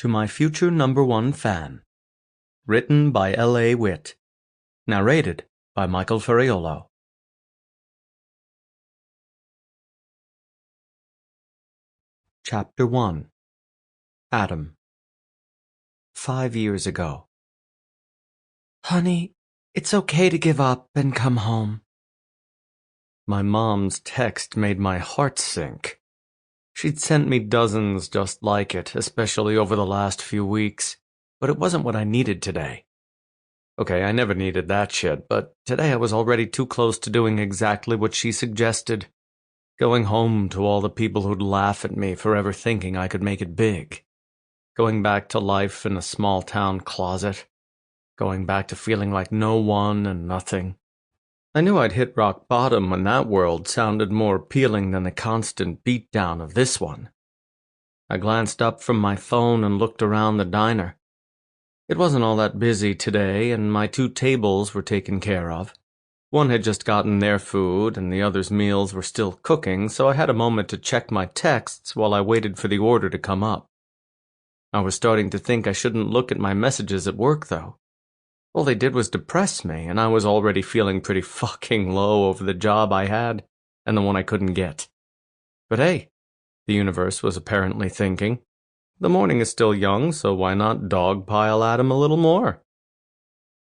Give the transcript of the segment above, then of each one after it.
To my future #1 fan. Written by L.A. Witt. Narrated by Michael Ferraiuolo. Chapter 1. Adam. 5 years ago. "Honey, it's okay to give up and come home." My mom's text made my heart sink. She'd sent me dozens just like it, especially over the last few weeks, but it wasn't what I needed today. Okay, I never needed that shit, but today I was already too close to doing exactly what she suggested. Going home to all the people who'd laugh at me for ever thinking I could make it big. Going back to life in a small-town closet. Going back to feeling like no one and nothing. I knew I'd hit rock bottom when that world sounded more appealing than the constant beatdown of this one. I glanced up from my phone and looked around the diner. It wasn't all that busy today, and my 2 tables were taken care of. One had just gotten their food, and the other's meals were still cooking, so I had a moment to check my texts while I waited for the order to come up. I was starting to think I shouldn't look at my messages at work, though. All they did was depress me, and I was already feeling pretty fucking low over the job I had, and the one I couldn't get. But hey, the universe was apparently thinking, the morning is still young, so why not dogpile at him a little more?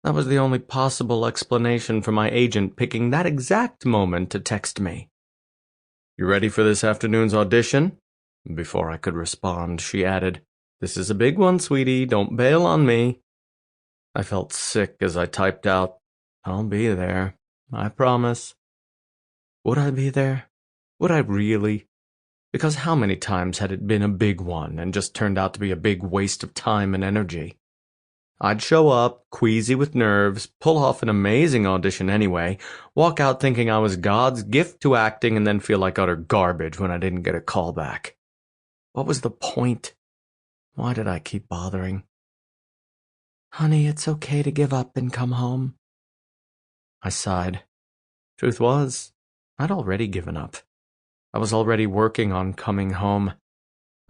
That was the only possible explanation for my agent picking that exact moment to text me. "You ready for this afternoon's audition?" Before I could respond, she added, "This is a big one, sweetie, don't bail on me." I felt sick as I typed out, "I'll be there, I promise." Would I be there? Would I really? Because how many times had it been a big one and just turned out to be a big waste of time and energy? I'd show up, queasy with nerves, pull off an amazing audition anyway, walk out thinking I was God's gift to acting, and then feel like utter garbage when I didn't get a call back. What was the point? Why did I keep bothering? "Honey, it's okay to give up and come home." I sighed. Truth was, I'd already given up. I was already working on coming home.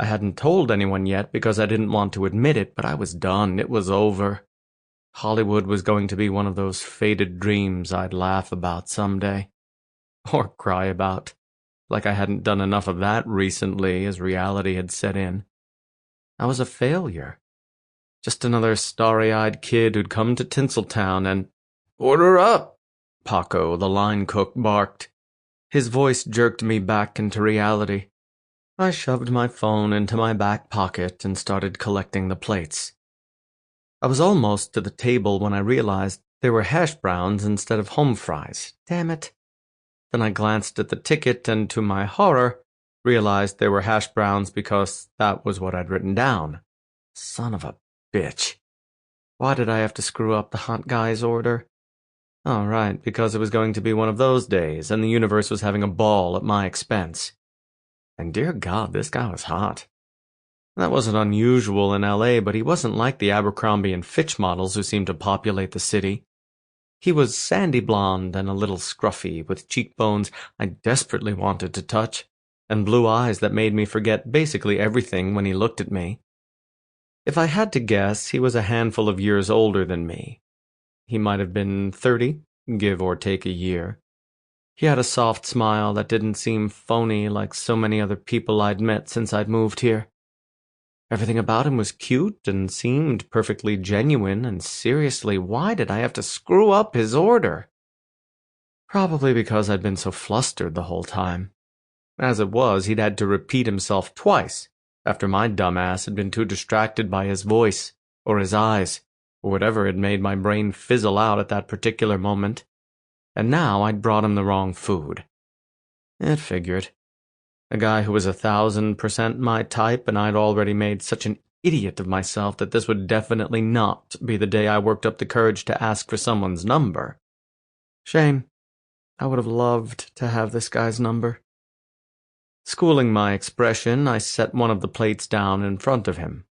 I hadn't told anyone yet because I didn't want to admit it, but I was done. It was over. Hollywood was going to be one of those faded dreams I'd laugh about someday. Or cry about. Like I hadn't done enough of that recently as reality had set in. I was a failure. Just another starry-eyed kid who'd come to Tinseltown and, "Order up!" Paco, the line cook, barked. His voice jerked me back into reality. I shoved my phone into my back pocket and started collecting the plates. I was almost to the table when I realized they were hash browns instead of home fries. Damn it. Then I glanced at the ticket and, to my horror, realized they were hash browns because that was what I'd written down. Son of a bitch. Why did I have to screw up the hot guy's order? Oh, right, because it was going to be one of those days, and the universe was having a ball at my expense. And dear God, this guy was hot. That wasn't unusual in L.A., but he wasn't like the Abercrombie and Fitch models who seemed to populate the city. He was sandy blonde and a little scruffy, with cheekbones I desperately wanted to touch, and blue eyes that made me forget basically everything when he looked at me. If I had to guess, he was a handful of years older than me. He might have been 30, give or take a year. He had a soft smile that didn't seem phony like so many other people I'd met since I'd moved here. Everything about him was cute and seemed perfectly genuine, and seriously, why did I have to screw up his order? Probably because I'd been so flustered the whole time. As it was, he'd had to repeat himself twice, after my dumbass had been too distracted by his voice, or his eyes, or whatever had made my brain fizzle out at that particular moment. And now I'd brought him the wrong food. It figured. A guy who was 1,000% my type, and I'd already made such an idiot of myself that this would definitely not be the day I worked up the courage to ask for someone's number. Shame. I would have loved to have this guy's number. Schooling my expression, I set one of the plates down in front of him.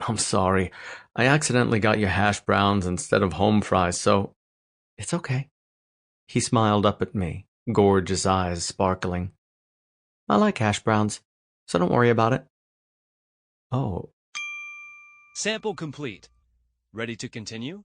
"I'm sorry, I accidentally got you hash browns instead of home fries, so—" "It's okay." He smiled up at me, gorgeous eyes sparkling. "I like hash browns, so don't worry about it." Oh. Sample complete. Ready to continue?